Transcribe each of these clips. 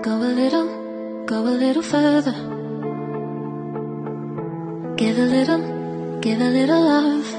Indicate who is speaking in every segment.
Speaker 1: Go a little further. Give a little love.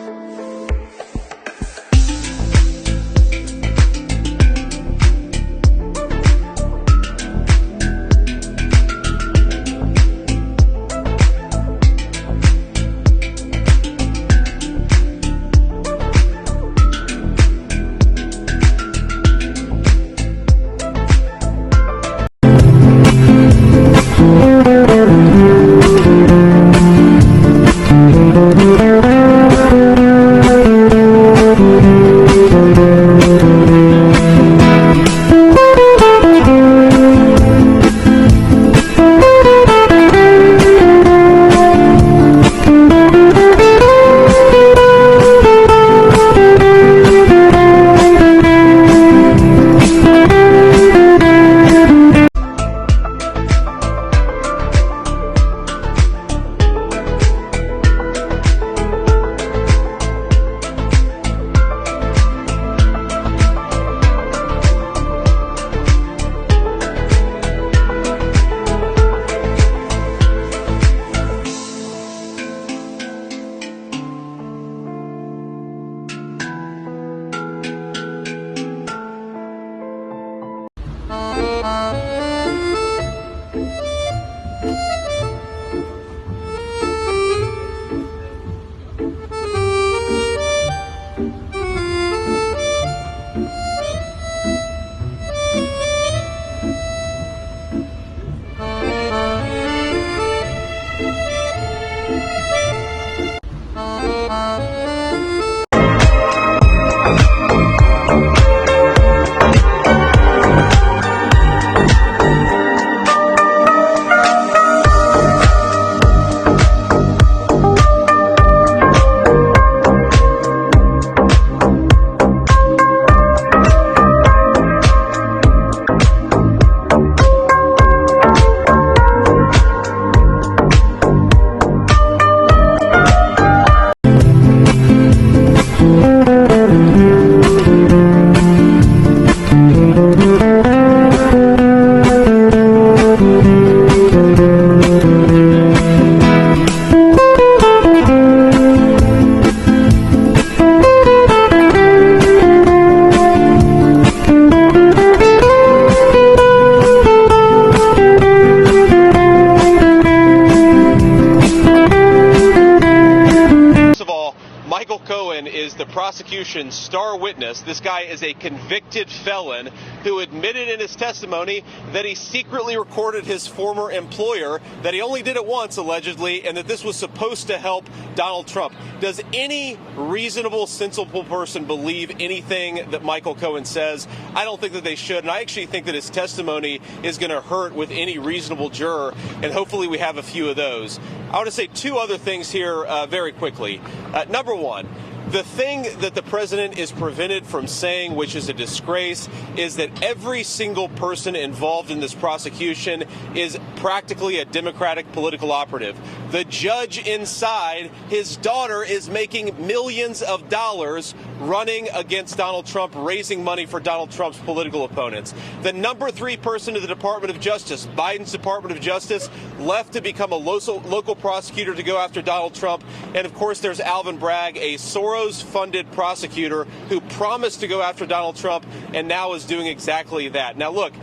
Speaker 2: Is the prosecution's star witness. This guy is a convicted felon who admitted in his testimony that he secretly recorded his former employer, that he only did it once, allegedly, and that this was supposed to help Donald Trump. Does any reasonable, sensible person believe anything that Michael Cohen says? I don't think that they should, and I actually think that his testimony is going to hurt with any reasonable juror, and hopefully we have a few of those. I want to say two other things here very quickly. Number one, the thing that the president is prevented from saying, which is a disgrace, is that every single person involved in this prosecution is practically a Democratic political operative. The judge inside, his daughter, is making millions of dollars running against Donald Trump, raising money for Donald Trump's political opponents. The number 3 person in the Department of Justice, Biden's Department of Justice, left to become a local prosecutor to go after Donald Trump. And of course, there's Alvin Bragg, a Soros-funded prosecutor who promised to go after Donald Trump and now is doing exactly that. Now, look,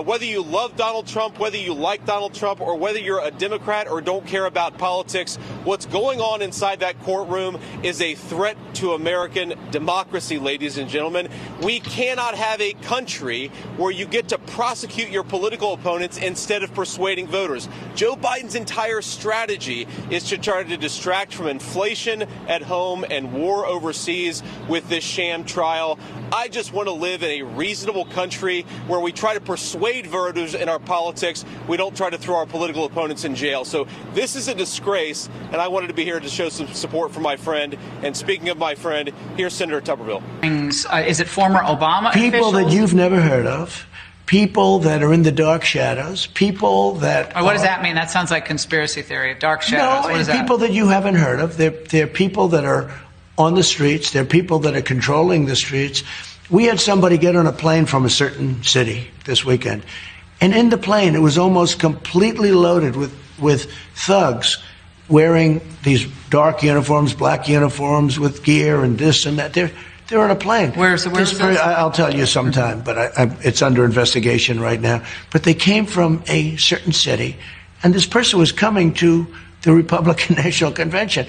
Speaker 2: whether you love Donald Trump, whether you like Donald Trump, or whether you're a Democrat or don't care about politics, what's going on inside that courtroom is a threat to American democracy, ladies and gentlemen. We cannot have a country where you get to prosecute your political opponents instead of persuading voters. Joe Biden's entire strategy is to try to distract from inflation at home and war overseas with this sham trial. I just want to live in a reasonable country where we try to persuade voters in our politics. We don't try to throw our political opponents in jail. So this is a disgrace, and I wanted to be here to show some support for my friend. And speaking of my friend, here's Senator Tuberville.
Speaker 3: Is it former Obama
Speaker 4: people
Speaker 3: officials?
Speaker 4: That you've never heard of, people that are in the dark shadows, people that
Speaker 3: what does that mean? That sounds like conspiracy theory. Dark shadows.
Speaker 4: No,
Speaker 3: what is
Speaker 4: people that you haven't heard of. They're people that are on the streets. They're people that are controlling the streets. We had somebody get on a plane from a certain city this weekend. And in the plane, it was almost completely loaded with thugs wearing these dark uniforms, black uniforms with gear and this and that. They're on a plane.
Speaker 3: Where's this?
Speaker 4: I'll tell you sometime, but it's under investigation right now. But they came from a certain city, and this person was coming to the Republican National Convention.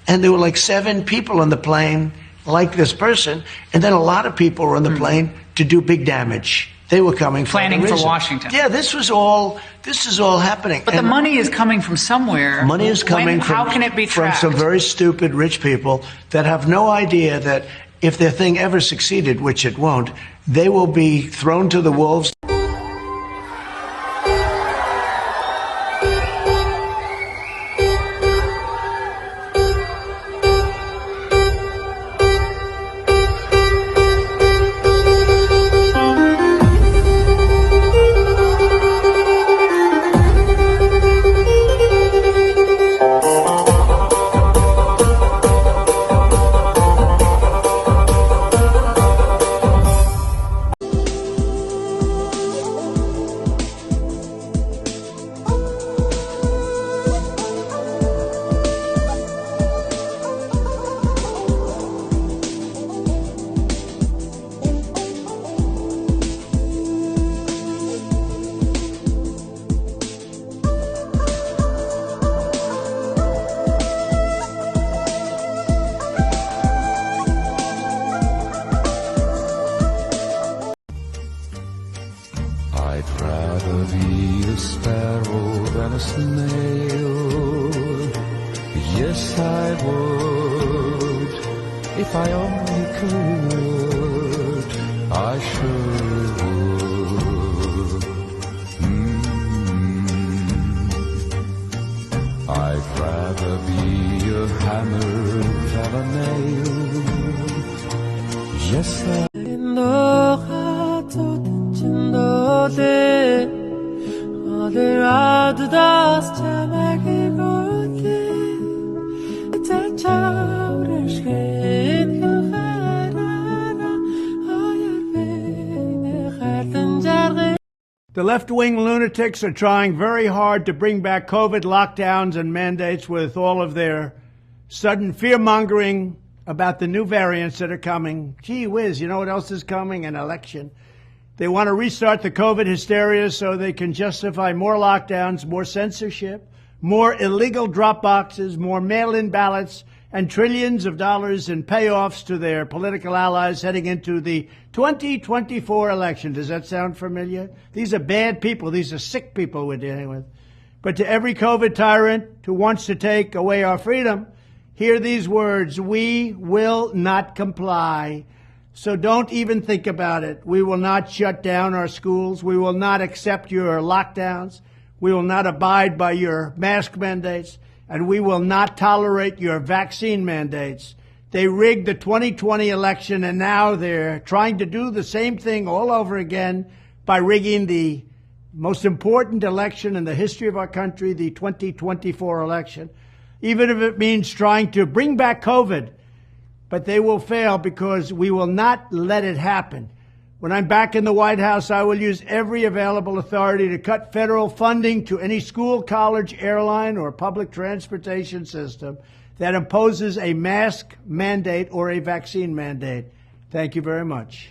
Speaker 4: And there were like 7 people on the plane like this person, and then a lot of people were on the plane to do big damage. They were coming
Speaker 3: planning for Washington.
Speaker 4: Yeah, this is all happening.
Speaker 3: But the money is coming from somewhere.
Speaker 4: Money is coming
Speaker 3: how can it be tracked?
Speaker 4: from some very stupid rich people that have no idea that if their thing ever succeeded, which it won't, they will be thrown to the wolves.
Speaker 5: I'd rather be a sparrow than a snail. Yes, I would. If I only could, I sure would. I'd rather be a hammer than a nail. Yes, I
Speaker 6: The left-wing lunatics are trying very hard to bring back COVID lockdowns and mandates with all of their sudden fear-mongering about the new variants that are coming. Gee whiz, you know what else is coming? An election. They want to restart the COVID hysteria so they can justify more lockdowns, more censorship, more illegal drop boxes, more mail-in ballots, and trillions of dollars in payoffs to their political allies heading into the 2024 election. Does that sound familiar? These are bad people. These are sick people we're dealing with. But to every COVID tyrant who wants to take away our freedom, hear these words: we will not comply. So don't even think about it. We will not shut down our schools. We will not accept your lockdowns. We will not abide by your mask mandates. And we will not tolerate your vaccine mandates. They rigged the 2020 election, and now they're trying to do the same thing all over again by rigging the most important election in the history of our country, the 2024 election, even if it means trying to bring back COVID. But they will fail because we will not let it happen. When I'm back in the White House, I will use every available authority to cut federal funding to any school, college, airline, or public transportation system that imposes a mask mandate or a vaccine mandate. Thank you very much.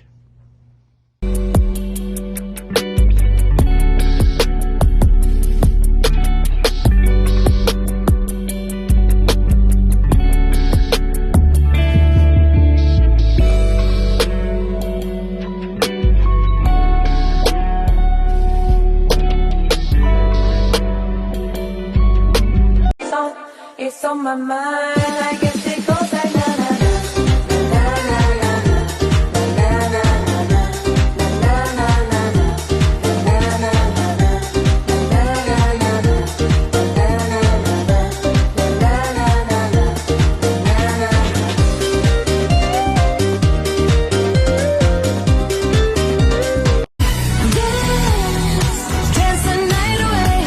Speaker 7: It's on my mind. I guess it goes like na na na na na na dance the night away.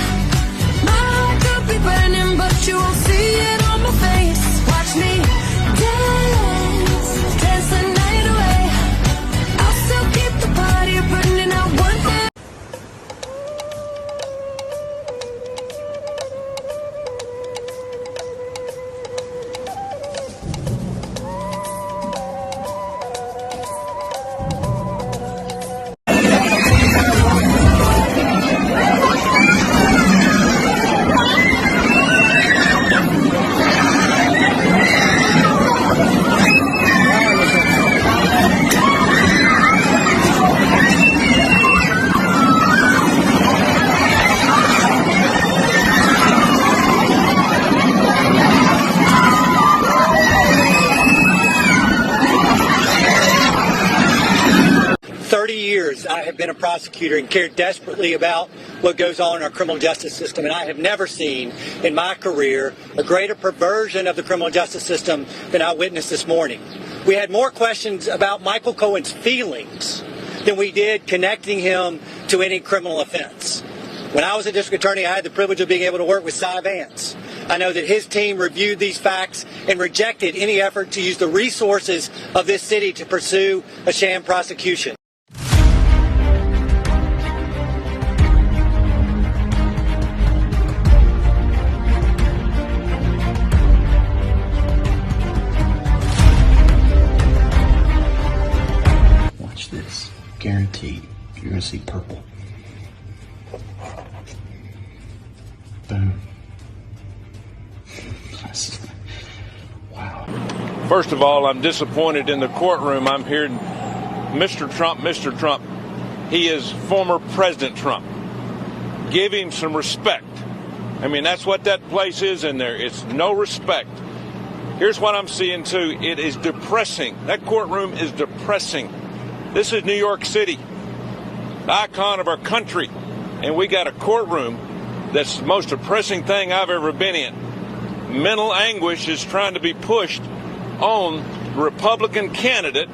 Speaker 7: My heart could be burning, but you won't see it on my face. Watch me
Speaker 8: years, I have been a prosecutor and cared desperately about what goes on in our criminal justice system, and I have never seen in my career a greater perversion of the criminal justice system than I witnessed this morning. We had more questions about Michael Cohen's feelings than we did connecting him to any criminal offense. When I was a district attorney, I had the privilege of being able to work with Cy Vance. I know that his team reviewed these facts and rejected any effort to use the resources of this city to pursue a sham prosecution.
Speaker 9: Watch this. Guaranteed. You're going to see purple. Boom. Wow.
Speaker 10: First of all, I'm disappointed in the courtroom. I'm hearing Mr. Trump, Mr. Trump. He is former President Trump. Give him some respect. I mean, that's what that place is in there. It's no respect. Here's what I'm seeing, too. It is depressing. That courtroom is depressing. This is New York City, the icon of our country. And we got a courtroom that's the most depressing thing I've ever been in. Mental anguish is trying to be pushed on the Republican candidate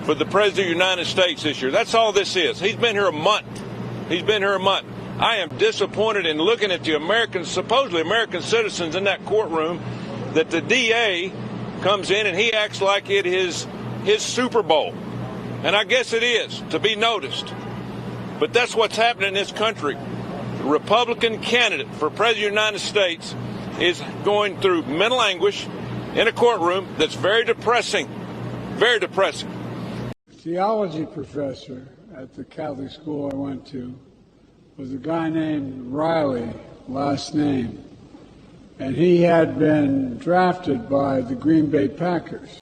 Speaker 10: for the President of the United States this year. That's all this is. He's been here a month. He's been here a month. I am disappointed in looking at the Americans, supposedly American citizens in that courtroom, that the DA comes in and he acts like it is his Super Bowl. And I guess it is, to be noticed. But that's what's happening in this country. The Republican candidate for President of the United States is going through mental anguish in a courtroom that's very depressing. Very depressing.
Speaker 11: Theology professor at the Catholic school I went to was a guy named Riley, last name, and he had been drafted by the Green Bay Packers.